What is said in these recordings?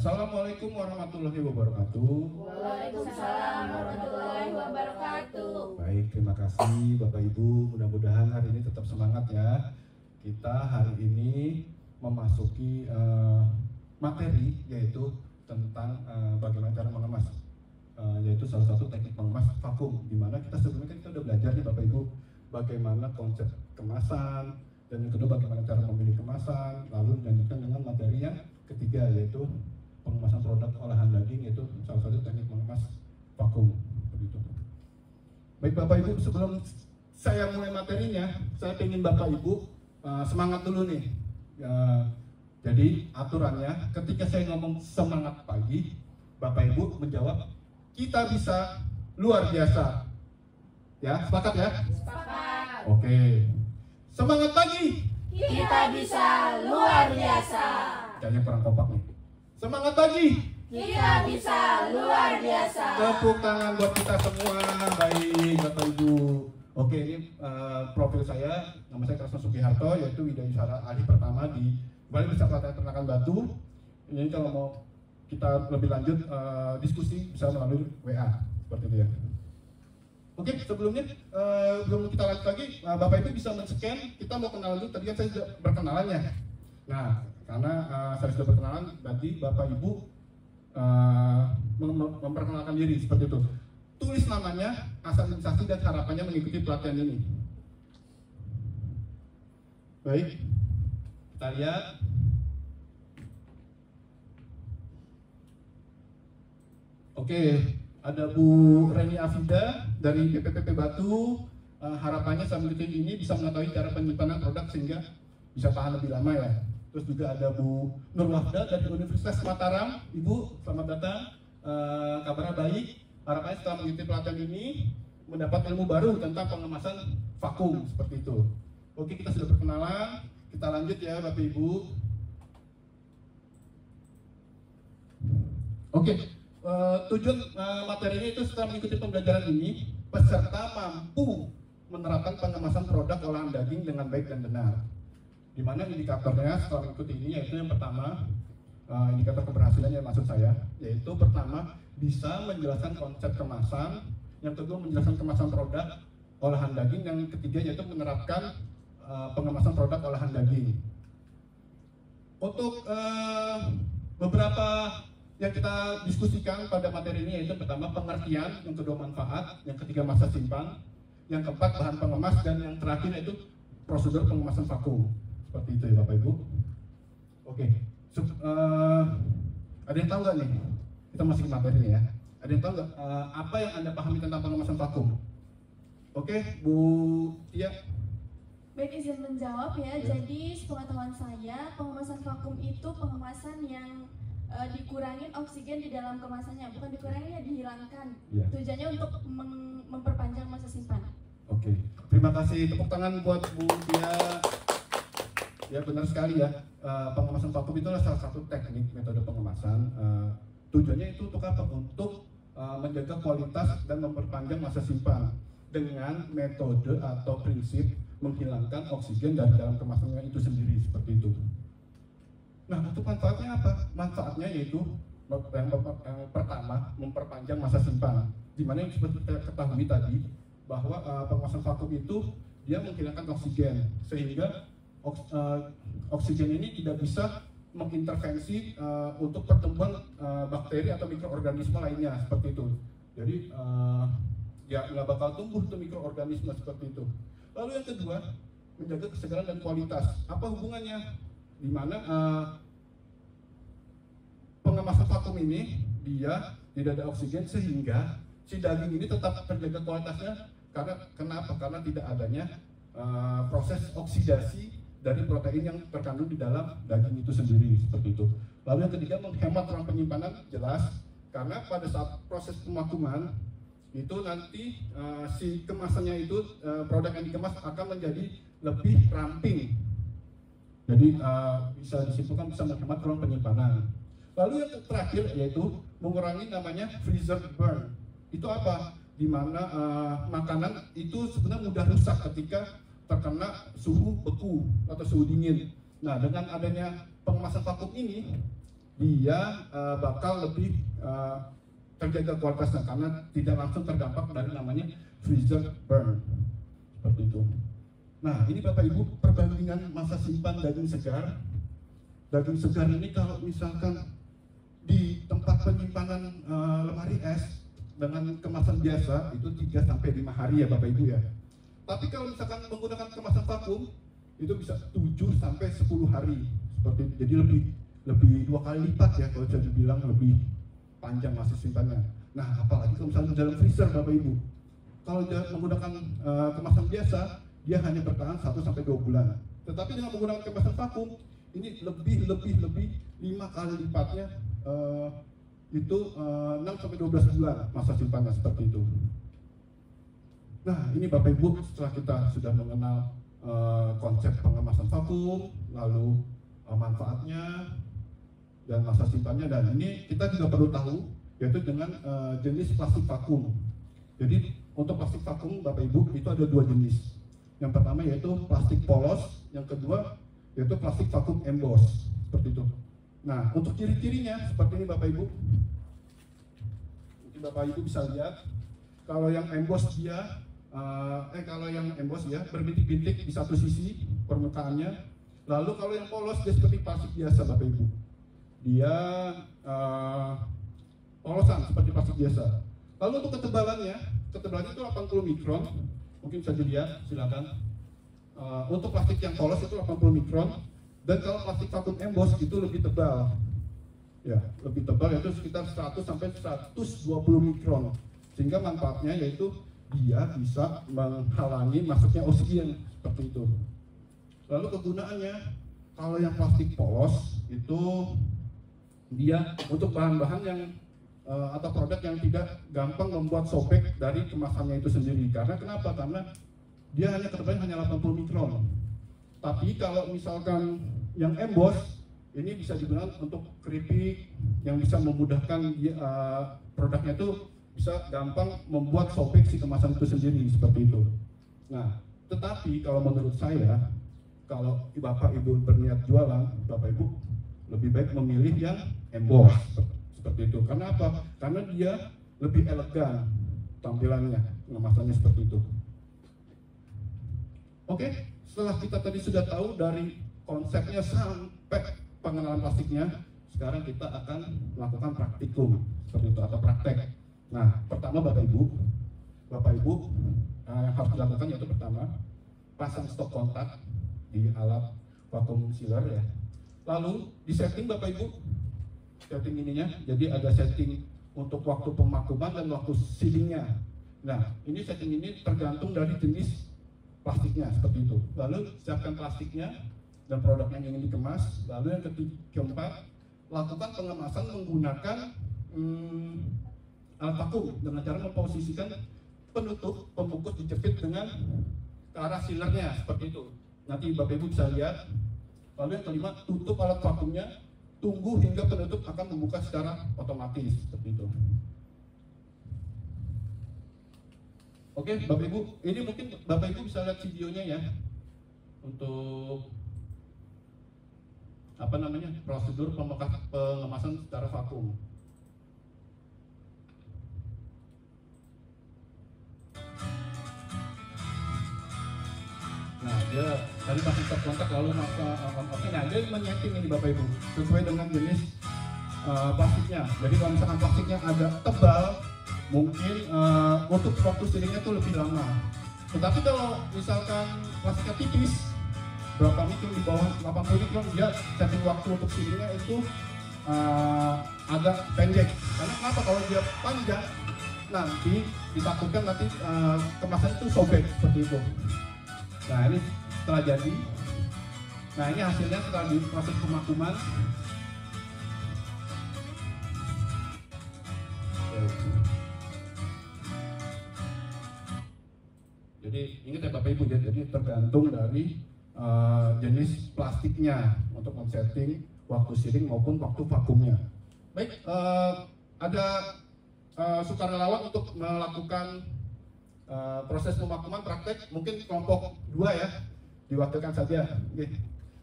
Assalamualaikum warahmatullahi wabarakatuh. Waalaikumsalam warahmatullahi wabarakatuh. Baik, terima kasih Bapak Ibu. Mudah-mudahan hari ini tetap semangat ya. Kita hari ini memasuki materi yaitu tentang bagaimana cara mengemas, yaitu salah satu teknik mengemas vakum. Di mana kita sebelumnya kita udah belajar nih Bapak Ibu bagaimana konsep kemasan, dan yang kedua bagaimana cara memilih kemasan. Lalu dilanjutkan dengan materi yang ketiga yaitu pengemasan produk olahan daging, yaitu salah satu teknik mengemas vakum. Begitu. Baik Bapak Ibu, sebelum saya mulai materinya, saya ingin Bapak Ibu semangat dulu nih. Jadi aturannya, ketika saya ngomong semangat pagi, Bapak Ibu menjawab kita bisa luar biasa. Ya, sepakat ya? Sepakat. Oke. Semangat pagi. Kita bisa luar biasa. Kayaknya kurang kompak nih. Semangat pagi. Kita bisa luar biasa. Tepuk tangan buat kita semua. Baik Bapak Ibu. Oke, ini profil saya, nama saya Krasno Sugiharto, yaitu Widyawicara ahli pertama di Balai Besar Pelatihan Peternakan Batu. Ini kalau mau kita lebih lanjut diskusi bisa melalui WA seperti itu ya. Oke, sebelumnya belum kita lanjut lagi, Bapak Ibu bisa men-scan. Kita mau kenalan dulu. Tadi kan saya sudah berkenalannya. Nah, karena saya sudah berkenalan, berarti Bapak Ibu memperkenalkan diri seperti itu. Tulis namanya, asal instansi dan harapannya mengikuti pelatihan ini. Baik, kita lihat. Oke, ada Bu Reni Afida dari BPPP Batu. Harapannya saat mengikuti ini bisa mengetahui cara penyimpanan produk sehingga bisa tahan lebih lama ya. Terus juga ada Bu Nur Wahda dari Universitas Mataram. Ibu, selamat datang. Kabarnya baik. Harapannya setelah mengikuti pelatihan ini mendapat ilmu baru tentang pengemasan vakum seperti itu. Oke, kita sudah berkenalan. Kita lanjut ya Bapak Ibu. Oke, tujuan materi ini itu setelah mengikuti pembelajaran ini, peserta mampu menerapkan pengemasan produk olahan daging dengan baik dan benar. Di mana indikatornya setelah mengikuti ini yaitu yang pertama, indikator keberhasilan yang maksud saya, yaitu pertama bisa menjelaskan konsep kemasan, yang kedua menjelaskan kemasan produk olahan daging, yang ketiga yaitu menerapkan pengemasan produk olahan daging. Untuk beberapa yang kita diskusikan pada materi ini yaitu pertama pengertian, yang kedua manfaat, yang ketiga masa simpan, yang keempat bahan pengemas, dan yang terakhir yaitu prosedur pengemasan vakum. Seperti itu ya Bapak Ibu. Oke, ada yang tahu nggak nih? Kita masih ke materi ini ya. Ada yang tahu nggak apa yang Anda pahami tentang pengemasan vakum? Oke, Bu Tia. Baik, izin menjawab ya. Jadi sepengetahuan saya, pengemasan vakum itu pengemasan yang dikurangin oksigen di dalam kemasannya, bukan dikurangi ya, dihilangkan. Ya. Tujuannya untuk memperpanjang masa simpan. Oke, terima kasih. Tepuk tangan buat Bu Tia. Ya benar sekali ya. Pengemasan vakum itu adalah salah satu teknik metode pengemasan. Tujuannya itu untuk apa? Untuk menjaga kualitas dan memperpanjang masa simpan dengan metode atau prinsip menghilangkan oksigen dari dalam kemasannya itu sendiri, seperti itu. Nah, untuk manfaatnya apa? Manfaatnya yaitu yang pertama memperpanjang masa simpan. Di mana yang seperti kita ketahui tadi bahwa pengemasan vakum itu dia menghilangkan oksigen, sehingga oksigen ini tidak bisa mengintervensi untuk pertumbuhan bakteri atau mikroorganisme lainnya, seperti itu. Jadi ya nggak bakal tumbuh tuh mikroorganisme seperti itu. Lalu yang kedua, menjaga kesegaran dan kualitas. Apa hubungannya? Di mana pengemasan vakum ini dia tidak ada oksigen sehingga si daging ini tetap terjaga kualitasnya. Karena kenapa? Karena tidak adanya proses oksidasi dari protein yang terkandung di dalam daging itu sendiri, seperti itu. Lalu yang ketiga, menghemat ruang penyimpanan. Jelas, karena pada saat proses pemakuman itu nanti si kemasannya itu produk yang dikemas akan menjadi lebih ramping. Jadi bisa disimpulkan bisa menghemat ruang penyimpanan. Lalu yang terakhir yaitu mengurangi namanya freezer burn. Itu apa? Di mana makanan itu sebenarnya mudah rusak ketika terkena suhu beku atau suhu dingin. Nah, dengan adanya pengemasan vakum ini, dia bakal lebih terjaga kualitasnya karena tidak langsung terdampak dari namanya freezer burn seperti itu. Nah, ini Bapak Ibu perbandingan masa simpan daging segar. Daging segar ini kalau misalkan di tempat penyimpanan lemari es dengan kemasan biasa itu 3 sampai 5 hari ya Bapak Ibu ya. Tapi kalau misalkan menggunakan kemasan vakum itu bisa 7 sampai 10 hari seperti itu. Jadi lebih 2 kali lipat ya kalau saya bilang lebih panjang masa simpannya. Nah, apalagi kalau misalnya dalam freezer Bapak Ibu. Kalau dia menggunakan kemasan biasa, dia hanya bertahan 1 sampai 2 bulan. Tetapi dengan menggunakan kemasan vakum, ini lebih 5 kali lipatnya, itu 6 sampai 12 bulan masa simpannya seperti itu. Nah, ini Bapak Ibu setelah kita sudah mengenal konsep pengemasan vakum, lalu manfaatnya dan masa simpannya, dan ini kita juga perlu tahu yaitu dengan jenis plastik vakum. Jadi untuk plastik vakum Bapak Ibu itu ada 2 jenis. Yang pertama yaitu plastik polos, yang kedua yaitu plastik vakum emboss seperti itu. Nah, untuk ciri-cirinya seperti ini Bapak Ibu. Mungkin Bapak Ibu bisa lihat kalau yang emboss dia berbintik-bintik di satu sisi permukaannya. Lalu kalau yang polos dia seperti plastik biasa Bapak Ibu. Dia polosan seperti plastik biasa. Lalu untuk ketebalannya itu 80 mikron. Mungkin bisa dilihat, silakan. Untuk plastik yang polos itu 80 mikron. Dan kalau plastik vakum emboss itu lebih tebal. Ya, lebih tebal yaitu sekitar 100 sampai 120 mikron. Sehingga manfaatnya yaitu dia bisa menghalangi masuknya oksigen seperti itu. Lalu kegunaannya, kalau yang plastik polos itu dia untuk bahan-bahan yang atau produk yang tidak gampang membuat sobek dari kemasannya itu sendiri. Karena kenapa? Karena dia hanya ketebalan hanya 80 mikron. Tapi kalau misalkan yang emboss ini bisa digunakan untuk keripik yang bisa memudahkan produknya itu bisa gampang membuat sobek si kemasan itu sendiri seperti itu. Nah, tetapi kalau menurut saya, kalau Bapak Ibu berniat jualan, Bapak Ibu lebih baik memilih yang emboss seperti itu. Karena apa? Karena dia lebih elegan tampilannya, kemasannya seperti itu. Oke, setelah kita tadi sudah tahu dari konsepnya sampai pengenalan plastiknya, sekarang kita akan melakukan praktikum seperti itu atau praktek. Nah, pertama Bapak Ibu yang harus dilakukan yaitu pertama pasang stop kontak di alat vacuum sealer ya. Lalu di setting Bapak Ibu, setting ininya, jadi ada setting untuk waktu pemakuman dan waktu sealingnya. Nah, ini setting ini tergantung dari jenis plastiknya seperti itu. Lalu siapkan plastiknya dan produknya yang ingin dikemas. Lalu yang keempat, lakukan pengemasan menggunakan alat vakum dengan cara memposisikan penutup pembungkus dijepit dengan ke arah sealernya seperti itu. Nanti Bapak Ibu bisa lihat. Lalu yang kelima, tutup alat vakumnya, tunggu hingga penutup akan membuka secara otomatis seperti itu. Oke, Bapak Ibu, ini mungkin Bapak Ibu bisa lihat videonya ya untuk prosedur pengemasan secara vakum. Nah, dia tadi masih terkontak lalu nah dia menyeting ini Bapak Ibu sesuai dengan jenis plastiknya. Jadi kalau misalkan plastiknya agak tebal, mungkin untuk waktu sealingnya itu lebih lama. Tetapi kalau misalkan plastiknya tipis, berapa mikron di bawah 80 mikron, dia setting waktu untuk sealingnya itu agak pendek. Karena kenapa? Kalau dia panjang, nanti ditakutkan nanti kemasan itu sobek seperti itu. Nah, ini setelah jadi. Nah, ini hasilnya setelah di proses pemakuman. Jadi ingat ya Bapak Ibu, jadi tergantung dari jenis plastiknya untuk men-setting waktu sealing maupun waktu vakumnya. Baik, ada sukarelawan untuk melakukan proses pemakuman praktek, mungkin kelompok 2 ya, diwakilkan saja. Oke.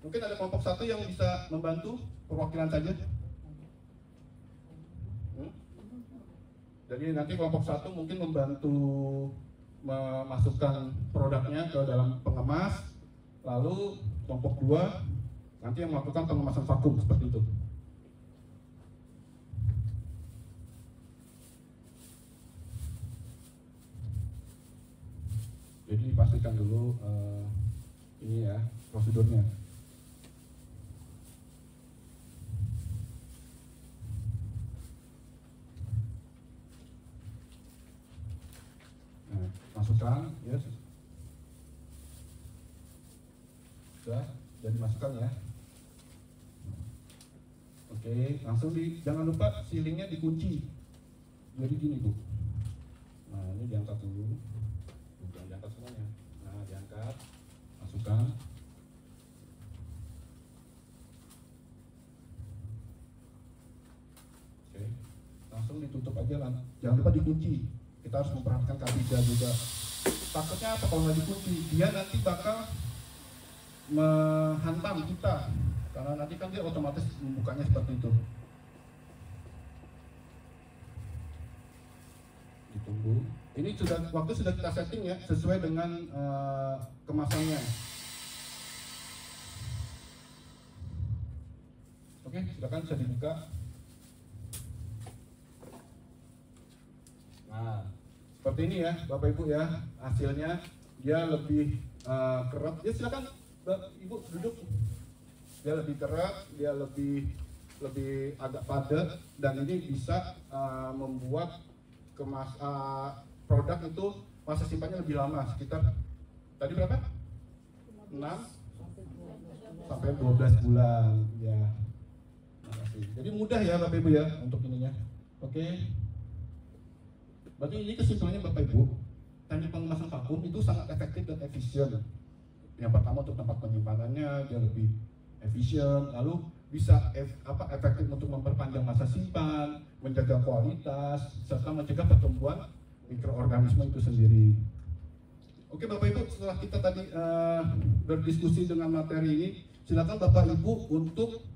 Mungkin ada kelompok 1 yang bisa membantu perwakilan saja. Jadi nanti kelompok 1 mungkin membantu memasukkan produknya ke dalam pengemas, lalu kelompok 2 nanti yang melakukan pengemasan vakum seperti itu. Jadi dipastikan dulu ini ya prosedurnya. Nah, masukkan, ya sudah, dan dimasukkan ya. Oke, langsung jangan lupa silingnya dikunci. Jadi gini Bu. Nah ini diangkat dulu. Bukan diangkat semuanya. Nah diangkat, masukkan. Oke, langsung ditutup aja lah. Jangan lupa dikunci. Kita harus memperhatikan K3 juga. Takutnya apa kalau nggak dikunci? Dia nanti bakal menghantam kita. Karena nanti kan dia otomatis membukanya seperti itu. Ditunggu. Ini waktu sudah kita setting ya sesuai dengan kemasannya. Oke, silakan bisa dibuka. Nah, seperti ini ya, Bapak Ibu ya, hasilnya dia lebih kerat. Ya silakan, Ibu duduk. Dia lebih kerat, dia lebih agak padat, dan ini bisa membuat produk itu masa simpannya lebih lama, sekitar tadi berapa? 6 sampai 12 bulan ya. Makasih. Jadi mudah ya Bapak Ibu ya untuk ininya. Oke. Berarti ini kesimpulannya Bapak Ibu, teknik pengemasan vakum itu sangat efektif dan efisien. Yang pertama untuk tempat penyimpanannya dia lebih efisien, lalu bisa efektif untuk memperpanjang masa simpan, menjaga kualitas, serta mencegah pertumbuhan mikroorganisme itu sendiri. Oke Bapak Ibu, setelah kita tadi berdiskusi dengan materi ini, silakan Bapak Ibu untuk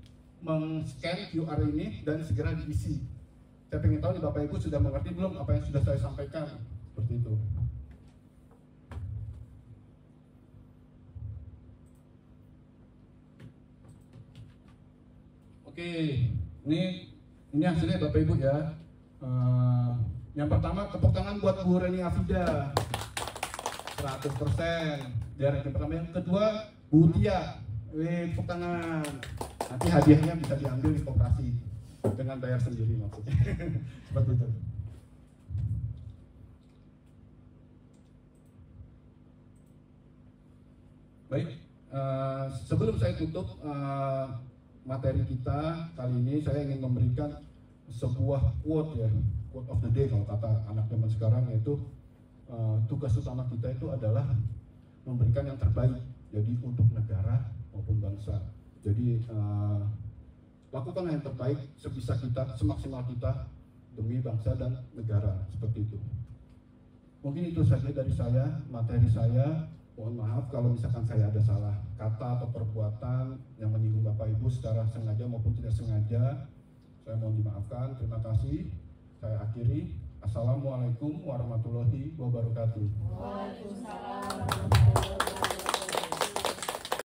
men-scan QR ini dan segera diisi. Saya ingin tahu nih Bapak Ibu sudah mengerti belum apa yang sudah saya sampaikan, seperti itu. Oke, ini hasilnya Bapak Ibu ya. Yang pertama tepuk tangan buat Bu Reni Afida 100%. Dia ranking pertama. Yang kedua Bu Tia, tepuk tangan. Nanti hadiahnya bisa diambil di koperasi dengan bayar sendiri maksudnya. Seperti itu. Baik, sebelum saya tutup materi kita kali ini, saya ingin memberikan sebuah quote ya, quote of the day kalau kata anak zaman sekarang, yaitu tugas utama kita itu adalah memberikan yang terbaik, jadi untuk negara maupun bangsa. Jadi lakukan yang terbaik sebisa kita, semaksimal kita demi bangsa dan negara, seperti itu. Mungkin itu saja dari saya, materi saya. Mohon maaf kalau misalkan saya ada salah kata atau perbuatan yang menyinggung Bapak Ibu secara sengaja maupun tidak sengaja. Saya mohon dimaafkan. Terima kasih. Saya akhiri. Assalamualaikum warahmatullahi wabarakatuh. Waalaikumsalam warahmatullahi wabarakatuh.